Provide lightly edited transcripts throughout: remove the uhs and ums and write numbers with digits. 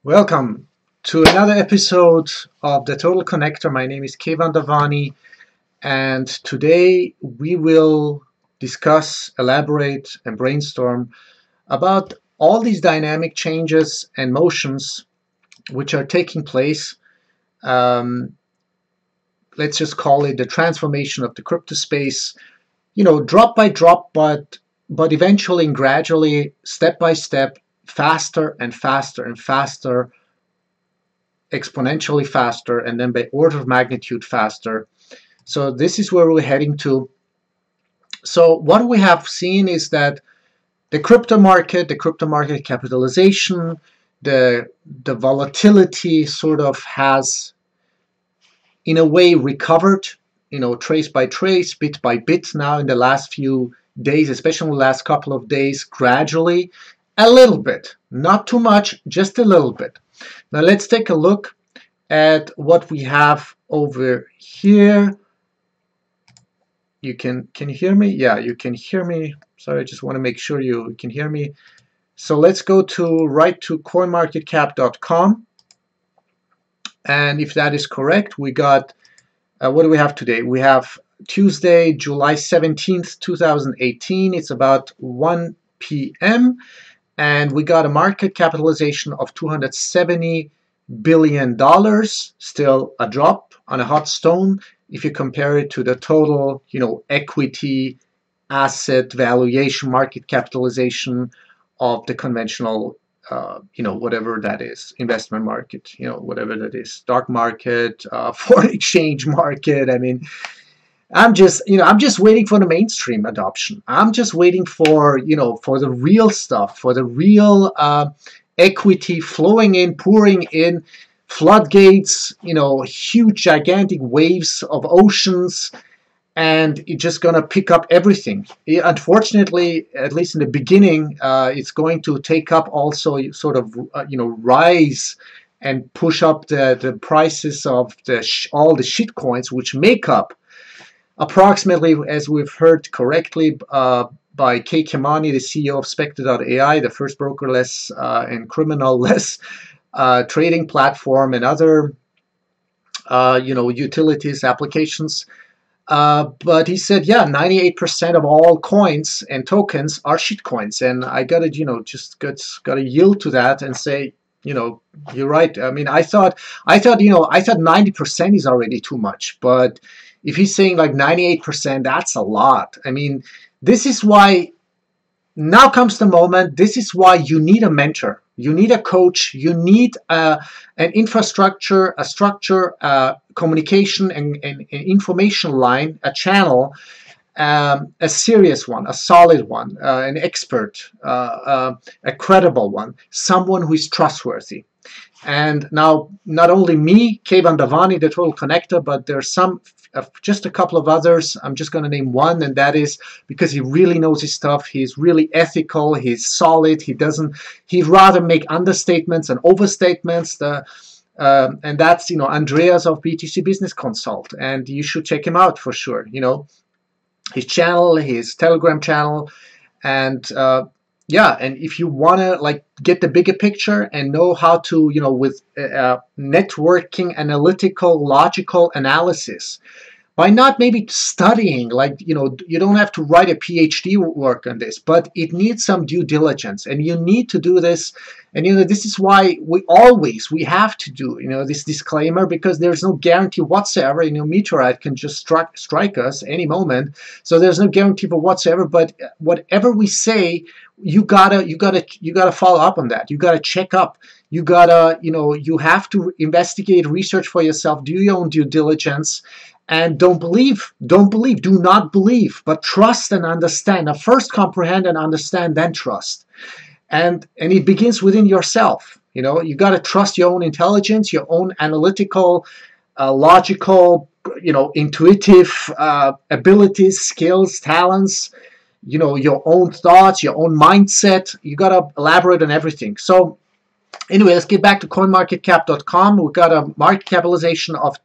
Welcome to another episode of The Total Connector. My name is Keyvan Davani, and today we will discuss, elaborate, and brainstorm about all these dynamic changes and motions which are taking place. Let's just call it the transformation of the crypto space, drop by drop, but eventually and gradually, step by step, faster and faster and faster, exponentially faster, and then by order of magnitude faster. So this is where we're heading to. So what we have seen is that the crypto market capitalization, the volatility sort of has in a way recovered, trace by trace, bit by bit now in the last few days, especially in the last couple of days, gradually. A little bit, not too much, just a little bit. Now let's take a look at what we have over here. Can you hear me? Yeah, you can hear me. Sorry, I just want to make sure you can hear me. So let's go right to coinmarketcap.com. And if that is correct, we got, what do we have today? We have Tuesday, July 17th, 2018. It's about 1 p.m. And we got a market capitalization of $270 billion, still a drop on a hot stone if you compare it to the total, equity, asset valuation, market capitalization of the conventional, whatever that is, investment market, whatever that is, stock market, foreign exchange market. I mean, I'm just waiting for the mainstream adoption. I'm just waiting for, for the real stuff, for the real equity flowing in, pouring in, floodgates, huge, gigantic waves of oceans, and it's just going to pick up everything. Unfortunately, at least in the beginning, it's going to take up also sort of, rise and push up the prices of all the shit coins, which make up approximately, as we've heard correctly by Kay Kamani, the CEO of spectre.ai, the first brokerless and criminal-less trading platform, and other utilities applications. But he said, yeah, 98% of all coins and tokens are shit coins, and I gotta, gotta yield to that and say, you're right. I mean, I thought 90% is already too much, but if he's saying like 98%, that's a lot. I mean, this is why now comes the moment. This is why you need a mentor. You need a coach. You need an infrastructure, a structure, communication and information line, a channel, a serious one, a solid one, an expert, a credible one, someone who is trustworthy. And now, not only me, Keyvan Davani, the Total Connector, but there's just a couple of others. I'm just going to name one, and that is because he really knows his stuff. He's really ethical. He's solid. He'd rather make understatements than overstatements. And that's, Andreas of BTC Business Consult, and you should check him out for sure. His channel, his Telegram channel, and yeah, and if you want to get the bigger picture and know how to, with networking, analytical, logical analysis, by not maybe studying, you don't have to write a Ph.D. work on this, but it needs some due diligence, and you need to do this. And, this is why we have to do, this disclaimer, because there's no guarantee whatsoever. Meteorite can just strike us any moment. So there's no guarantee for whatsoever, but whatever we say, you gotta follow up on that. You gotta check up. You gotta, you have to investigate, research for yourself, do your own due diligence. And don't believe, do not believe, but trust and understand. Now, first comprehend and understand, then trust. And it begins within yourself. You got to trust your own intelligence, your own analytical, logical, intuitive abilities, skills, talents, your own thoughts, your own mindset. You got to elaborate on everything. So anyway, let's get back to coinmarketcap.com. We've got a market capitalization of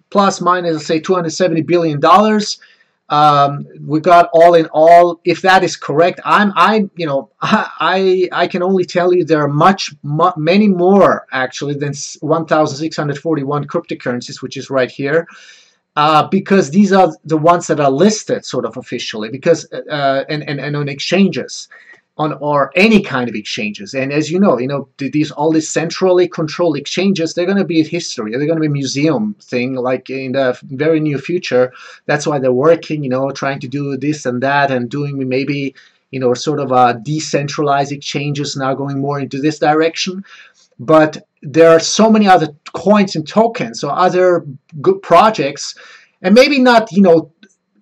plus minus, let's say $270 billion. We got all in all, if that is correct, I can only tell you there are many more actually than 1,641 cryptocurrencies, which is right here, because these are the ones that are listed sort of officially, because and on exchanges, or any kind of exchanges. And as you know, all these centrally controlled exchanges, they're going to be a history. They're going to be a museum thing, like in the very near future. That's why they're working, trying to do this and that, and doing maybe, sort of decentralized exchanges now, going more into this direction. But there are so many other coins and tokens or other good projects, and maybe not,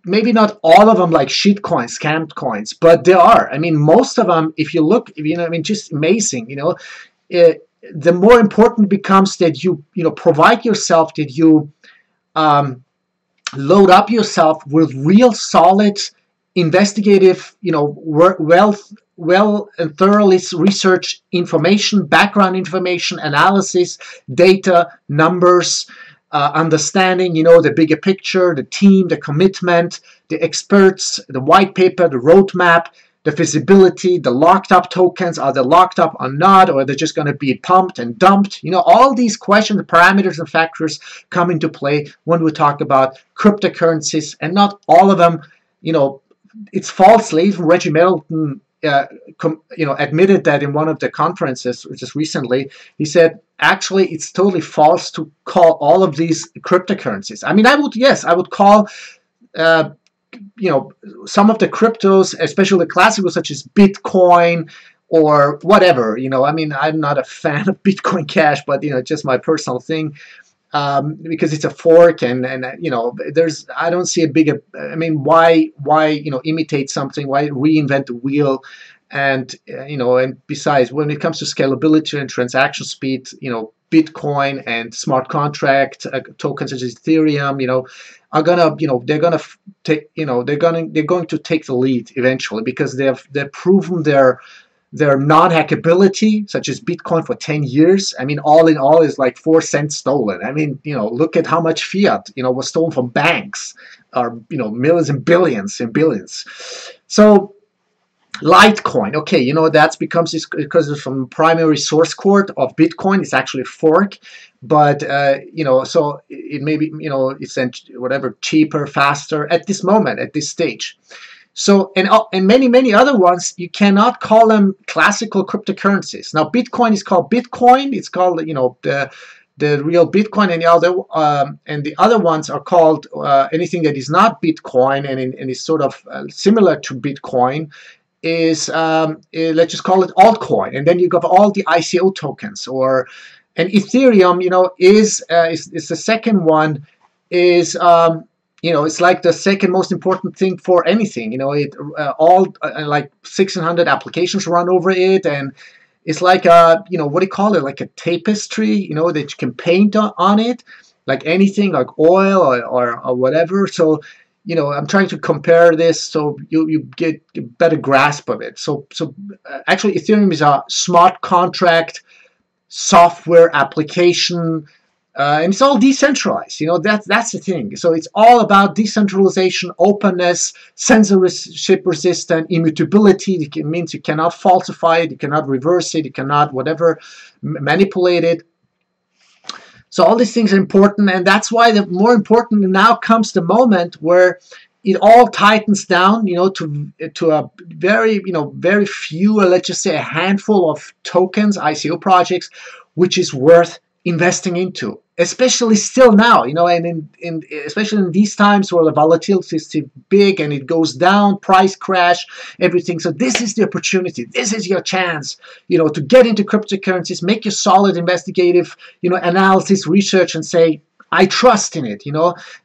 maybe not all of them like shit coins, scammed coins, but there are. I mean, most of them, if you look, just amazing. The more important becomes that you, provide yourself, that you load up yourself with real solid, investigative, well and thoroughly researched information, background information, analysis, data, numbers, understanding, the bigger picture, the team, the commitment, the experts, the white paper, the roadmap, the feasibility, the locked up tokens, are they locked up or not, or are they just going to be pumped and dumped? All these questions, the parameters and factors come into play when we talk about cryptocurrencies, and not all of them, it's falsely. Even Reggie Middleton admitted that in one of the conferences just recently. He said, actually, it's totally false to call all of these cryptocurrencies. I mean, I would call, some of the cryptos, especially the classicals, such as Bitcoin or whatever. I mean, I'm not a fan of Bitcoin Cash, but, just my personal thing. Because it's a fork, and I don't see a bigger. I mean, why imitate something? Why reinvent the wheel? And and besides, when it comes to scalability and transaction speed, Bitcoin and smart contract tokens such as Ethereum, are gonna, they're going to take the lead eventually, because they've proven their non-hackability, such as Bitcoin, for 10 years. I mean, all in all, is like 4 cents stolen. I mean, look at how much fiat, was stolen from banks, or, millions and billions and billions. So Litecoin, okay, that's because it's from primary source code of Bitcoin. It's actually a fork, but, so it may be, it's whatever, cheaper, faster at this moment, at this stage. So, and many other ones, you cannot call them classical cryptocurrencies. Now, Bitcoin is called Bitcoin. It's called, the real Bitcoin, and the other ones are called anything that is not Bitcoin and is sort of similar to Bitcoin is, let's just call it altcoin. And then you got all the ICO tokens, and Ethereum, is the second one, is, it's like the second most important thing for anything. It like 1,600 applications run over it, and it's like what do you call it? Like a tapestry, that you can paint on it, like anything, like oil or whatever. So, I'm trying to compare this so you get a better grasp of it. So actually, Ethereum is a smart contract software application. And it's all decentralized. That's the thing. So it's all about decentralization, openness, censorship resistant, immutability. It means you cannot falsify it, you cannot reverse it, you cannot whatever manipulate it. So all these things are important, and that's why the more important now comes the moment where it all tightens down, to a very, very few, let's just say a handful of tokens, ICO projects, which is worth investing into, especially still now, and especially in these times where the volatility is too big and it goes down, price crash, everything. So this is the opportunity. This is your chance, to get into cryptocurrencies, make your solid investigative, analysis, research, and say, I trust in it,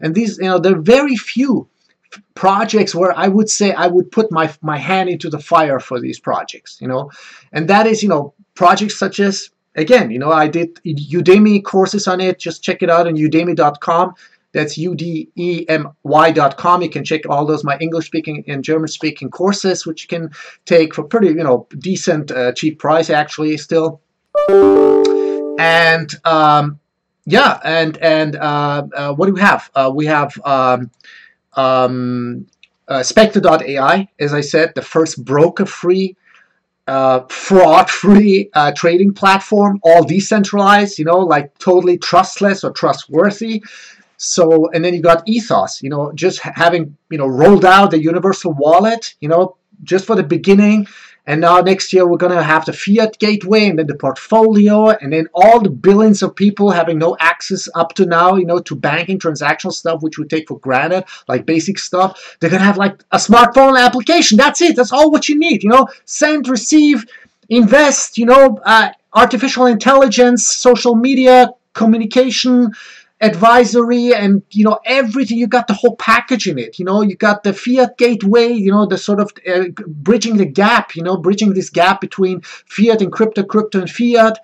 And these, there are very few projects where I would say I would put my hand into the fire for these projects, and that is, projects such as, again, I did Udemy courses on it. Just check it out on udemy.com. That's udemy.com. You can check all those, my English-speaking and German-speaking courses, which you can take for pretty, decent, cheap price, actually, still. And, yeah, and what do we have? We have spectre.ai, as I said, the first broker-free, fraud-free trading platform, all decentralized, like totally trustless or trustworthy. So, and then you got Ethos, just having, rolled out the universal wallet, just for the beginning. And now next year we're going to have the fiat gateway and then the portfolio and then all the billions of people having no access up to now, to banking, transactional stuff, which we take for granted, like basic stuff. They're going to have like a smartphone application. That's it. That's all what you need, send, receive, invest, artificial intelligence, social media, communication, advisory, and everything. You got the whole package in it. You got the fiat gateway, the sort of bridging the gap, bridging this gap between fiat and crypto and fiat.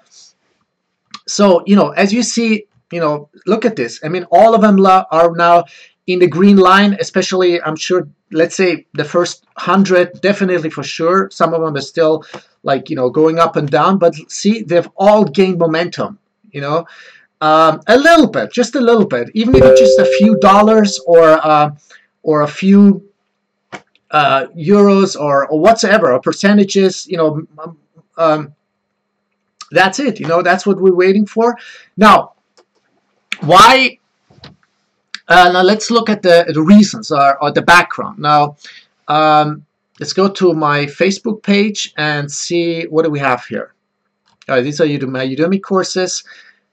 So as you see, look at this. I mean, all of them are now in the green line, especially, I'm sure, let's say the first 100, definitely for sure. Some of them are still like going up and down, but see, they've all gained momentum. A little bit, just a little bit, even if it's just a few dollars or a few euros or whatsoever, or percentages, that's it. That's what we're waiting for. Now, why? Now let's look at the reasons or the background. Now, let's go to my Facebook page and see what do we have here. These are my Udemy courses.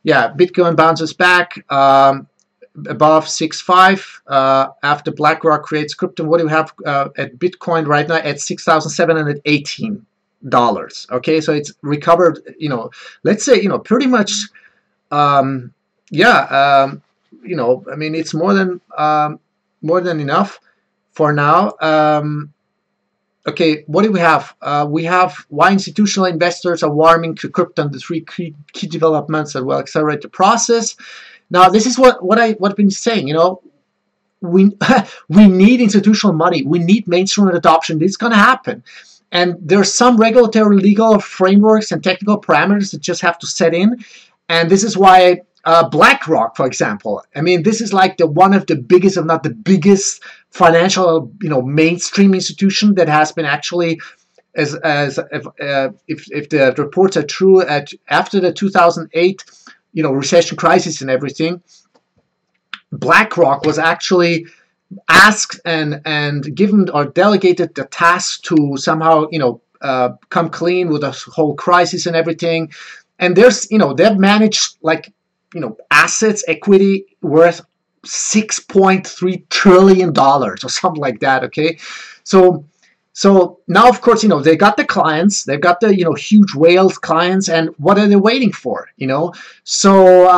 Yeah, Bitcoin bounces back above 6.5 after BlackRock creates crypto. What do we have at Bitcoin right now at $6,718? Okay, so it's recovered. Let's say pretty much. I mean, it's more than enough for now. Okay, what do we have? We have why institutional investors are warming to crypto and the three key developments that will accelerate the process. Now, this is what I've been saying. We need institutional money. We need mainstream adoption. This is going to happen. And there's some regulatory, legal frameworks and technical parameters that just have to set in. And this is why BlackRock, for example, I mean, this is like one of the biggest, if not the biggest, financial, mainstream institution that has been actually, if the reports are true, after the 2008, recession crisis and everything, BlackRock was actually asked and given or delegated the task to somehow, come clean with the whole crisis and everything. And there's, they've managed like, assets, equity worth $6.3 trillion or something like that. Okay, so now of course they got the clients, they've got the huge whales clients, and what are they waiting for? So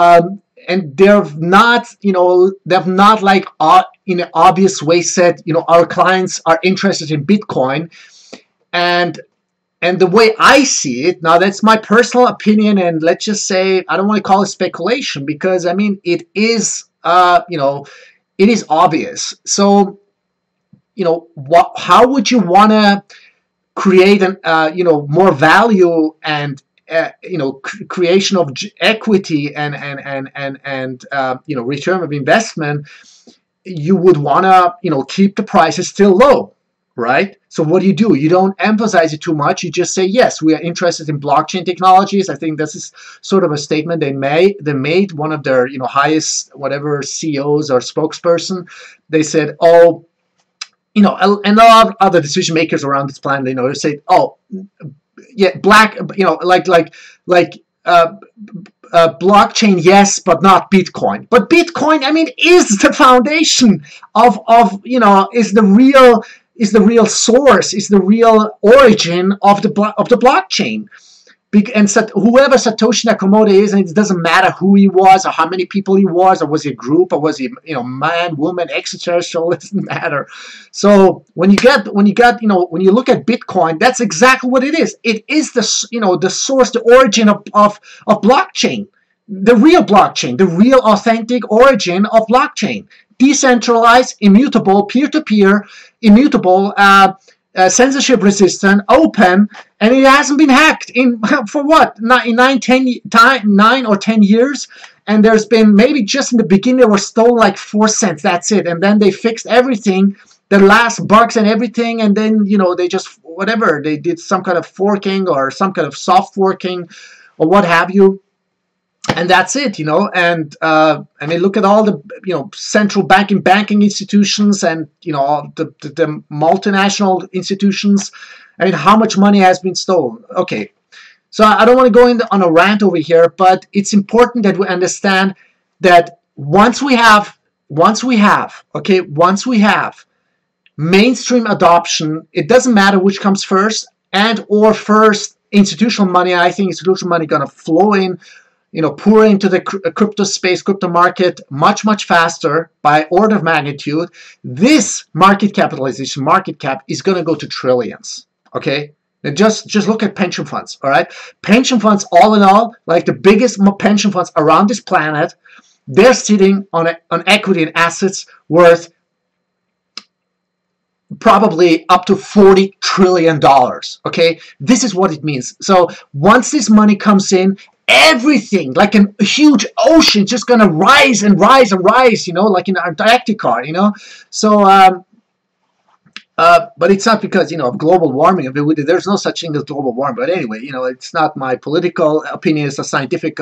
and they've not like in an obvious way said our clients are interested in Bitcoin, and the way I see it, now that's my personal opinion, and let's just say I don't want to call it speculation because I mean it is it is obvious. So how would you want to create an more value and creation of equity and return of investment? You would want to keep the prices still low. Right? So what do? You don't emphasize it too much. You just say, yes, we are interested in blockchain technologies. I think this is sort of a statement they made. One of their highest whatever CEOs or spokesperson, they said, oh, and a lot of other decision makers around this planet, they say, oh, yeah, blockchain, yes, but not Bitcoin. But Bitcoin, I mean, is the foundation of is the real source, is the real origin of the blockchain. And whoever Satoshi Nakamoto is, and it doesn't matter who he was or how many people he was, or was he a group, or was he man, woman, extraterrestrial, it doesn't matter. So when you look at Bitcoin, that's exactly what it is. It is the source, the origin of blockchain, the real blockchain, the real authentic origin of blockchain. Decentralized, immutable, peer-to-peer, immutable, censorship resistant, open, and it hasn't been hacked for what? In 9 or 10 years, and there's been maybe just in the beginning there were stolen like 4 cents. That's it, and then they fixed everything the last bugs and everything, and then, you know, they just, whatever, they did some kind of forking or some kind of soft forking or what have you, and that's it, you know. And I mean, look at all the, you know, central banking institutions, and, you know, all the multinational institutions. I mean, how much money has been stolen? Okay, so I don't want to go on a rant over here, but it's important that we understand that once we have mainstream adoption, it doesn't matter which comes first, and or first institutional money. I think institutional money gonna flow in, you know, pour into the crypto space, crypto market much faster by order of magnitude. This market capitalization, market cap, is gonna go to trillions. Okay. Now just look at pension funds. All right, pension funds, all in all, like the biggest pension funds around this planet, they're sitting on equity and assets worth probably up to $40 trillion. Okay, this is what it means. So once this money comes in, everything, like a huge ocean, just gonna rise and rise and rise, you know, like in Antarctica, you know. So but it's not because, you know, of global warming. I mean, there's no such thing as global warming. But anyway, you know, it's not my political opinion. It's a scientific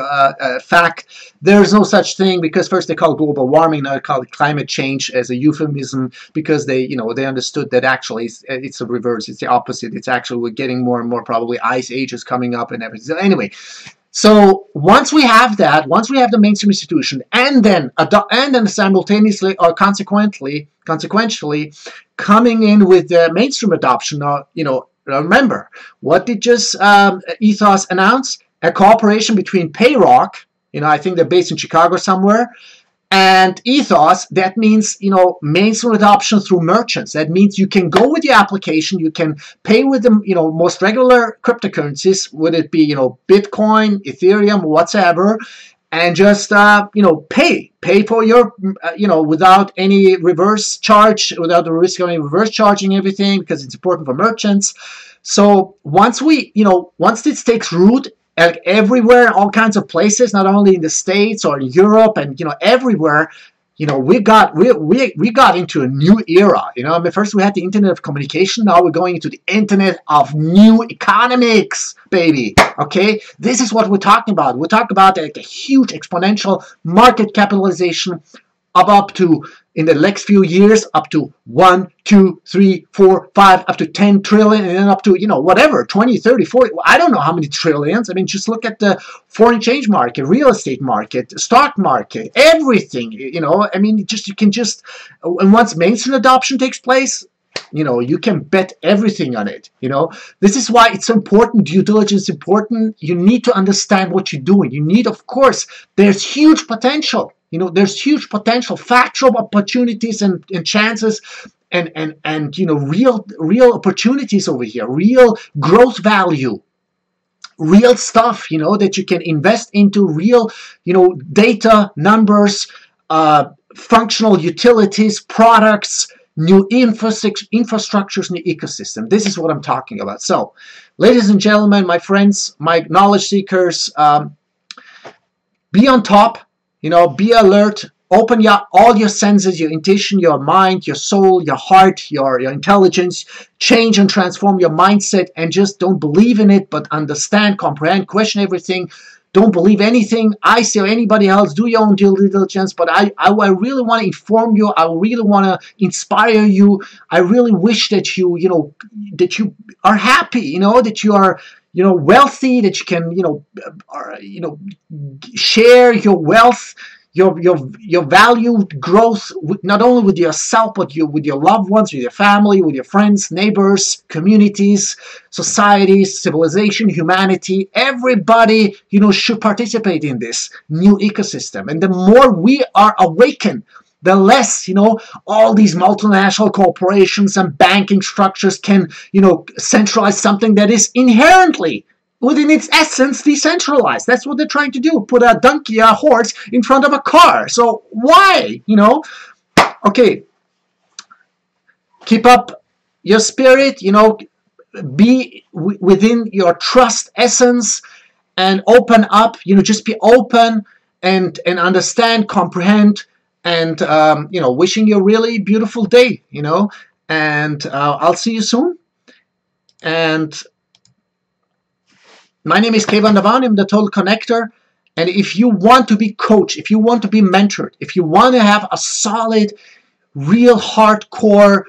fact. There's no such thing, because first they call it global warming, now they call it climate change as a euphemism, because they, you know, they understood that actually it's the reverse. It's the opposite. It's actually, we're getting more and more probably ice ages coming up and everything. So anyway, so once we have that, once we have the mainstream institution, and then simultaneously or consequentially coming in with the mainstream adoption, you know, remember, what did just Ethos announce? A cooperation between Payrock, you know, I think they're based in Chicago somewhere, and Ethos. That means, you know, mainstream adoption through merchants. That means you can go with your application, you can pay with them, you know, most regular cryptocurrencies, would it be, you know, Bitcoin, Ethereum, whatsoever, and just, you know, pay for your, you know, without any reverse charge, without the risk of any reverse charging everything, because it's important for merchants. So once we, you know, once this takes root, like everywhere, all kinds of places, not only in the States or in Europe, and, you know, everywhere, you know, we got into a new era. You know, I mean, first we had the internet of communication. Now we're going into the internet of new economics, baby. Okay, this is what we're talking about. We're talking about like a huge exponential market capitalization of up to, in the next few years, up to 1, 2, 3, 4, 5, up to 10 trillion, and then up to, you know, whatever, 20, 30, 40, I don't know how many trillions. I mean, just look at the foreign exchange market, real estate market, stock market, everything, you know. I mean, just, you can just, and once mainstream adoption takes place, you know, you can bet everything on it, you know. This is why it's so important. Due diligence is important. You need to understand what you're doing. You need, of course, there's huge potential. You know, there's huge potential, factual opportunities and chances, and you know, real opportunities over here, real growth value, real stuff, you know, that you can invest into, real, you know, data, numbers, functional utilities, products, new infrastructures, new ecosystem. This is what I'm talking about. So, ladies and gentlemen, my friends, my knowledge seekers, be on top. You know, be alert, open all your senses, your intuition, your mind, your soul, your heart, your intelligence, change and transform your mindset, and just don't believe in it, but understand, comprehend, question everything. Don't believe anything I say or anybody else. Do your own due diligence, but I really want to inform you. I really want to inspire you. I really wish that you know, that you are happy, you know, that you are, you know, wealthy, that you can, you know, share your wealth, your value growth, not only with yourself, but with your loved ones, with your family, with your friends, neighbors, communities, societies, civilization, humanity. Everybody, you know, should participate in this new ecosystem. And the more we are awakened, the less, you know, all these multinational corporations and banking structures can, you know, centralize something that is inherently, within its essence, decentralized. That's what they're trying to do. Put a donkey, a horse, in front of a car. So why, you know? Okay. Keep up your spirit, you know, be within your trust essence, and open up, you know, just be open and understand, comprehend, and, you know, wishing you a really beautiful day, you know, and I'll see you soon. And my name is Keyvan Davani. I'm the Total Connector. And if you want to be coached, if you want to be mentored, if you want to have a solid, real hardcore,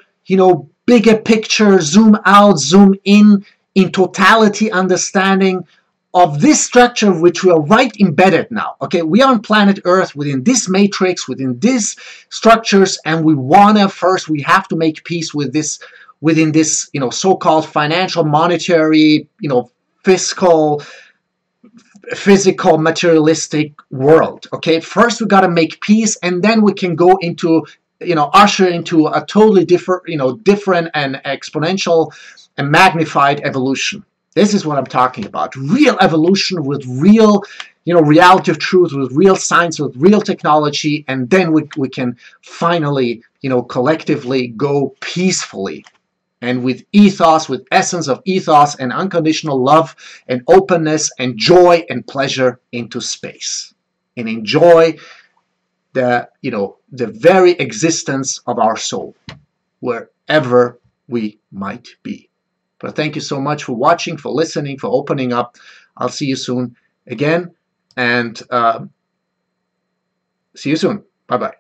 bigger picture, zoom out, zoom in totality understanding of this structure which we are right embedded now. Okay, we are on planet Earth within this matrix, within these structures, and we have to make peace with this, within this, so-called financial, monetary, fiscal, physical, materialistic world. Okay, first we got to make peace, and then we can go into, usher into a totally different, different and exponential and magnified evolution. This is what I'm talking about. Real evolution with real, reality of truth, with real science, with real technology, and then we can finally, collectively go peacefully and with ethos, with essence of ethos and unconditional love and openness and joy and pleasure into space, and enjoy the, the very existence of our soul wherever we might be. But thank you so much for watching, for listening, for opening up. I'll see you soon again, and see you soon. Bye-bye.